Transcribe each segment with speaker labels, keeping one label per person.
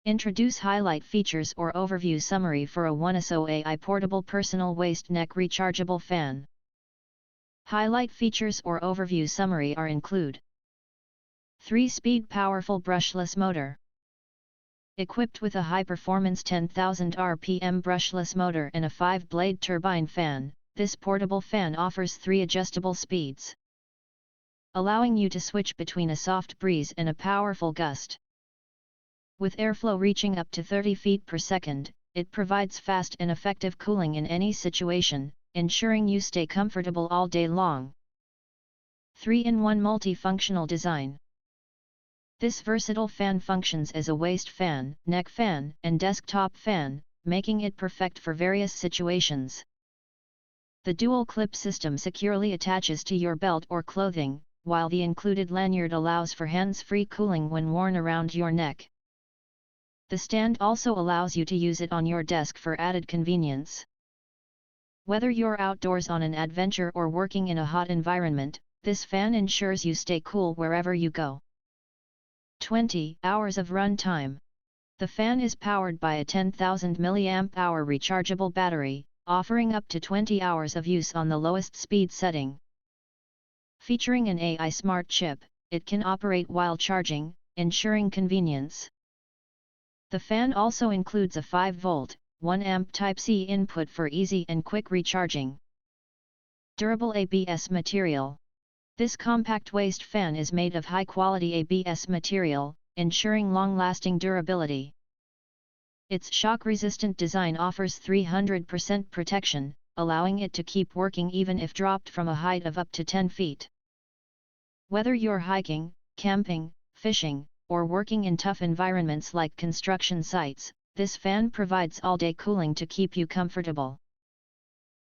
Speaker 1: Introduce highlight features or overview summary for Awonoso AI Portable Personal Waist Neck Rechargeable Fan. Highlight features or overview summary are include 3-speed powerful brushless motor. Equipped with a high-performance 10,000 RPM brushless motor and a 5-blade turbine fan, this portable fan offers 3 adjustable speeds, allowing you to switch between a soft breeze and a powerful gust. With airflow reaching up to 30 feet per second, it provides fast and effective cooling in any situation, ensuring you stay comfortable all day long. 3-in-1 multifunctional design. This versatile fan functions as a waist fan, neck fan, and desktop fan, making it perfect for various situations. The dual clip system securely attaches to your belt or clothing, while the included lanyard allows for hands-free cooling when worn around your neck. The stand also allows you to use it on your desk for added convenience. Whether you're outdoors on an adventure or working in a hot environment, this fan ensures you stay cool wherever you go. 20 hours of run time. The fan is powered by a 10,000 mAh rechargeable battery, offering up to 20 hours of use on the lowest speed setting. Featuring an AI smart chip, it can operate while charging, ensuring convenience. The fan also includes a 5-volt, 1-amp Type-C input for easy and quick recharging. Durable ABS material. This compact waist fan is made of high-quality ABS material, ensuring long-lasting durability. Its shock-resistant design offers 300% protection, allowing it to keep working even if dropped from a height of up to 10 feet. Whether you're hiking, camping, fishing, or working in tough environments like construction sites, this fan provides all-day cooling to keep you comfortable.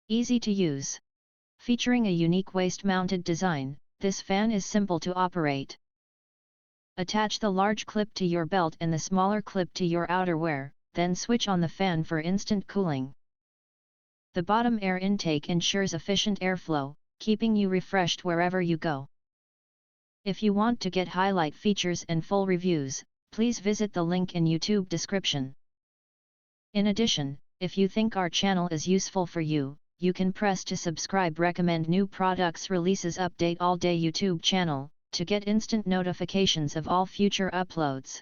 Speaker 1: Easy to use. Featuring a unique waist-mounted design, this fan is simple to operate. Attach the large clip to your belt and the smaller clip to your outerwear, then switch on the fan for instant cooling. The bottom air intake ensures efficient airflow, keeping you refreshed wherever you go. If you want to get highlight features and full reviews, please visit the link in YouTube description. In addition, if you think our channel is useful for you, you can press to subscribe recommend new products releases update all day YouTube channel, to get instant notifications of all future uploads.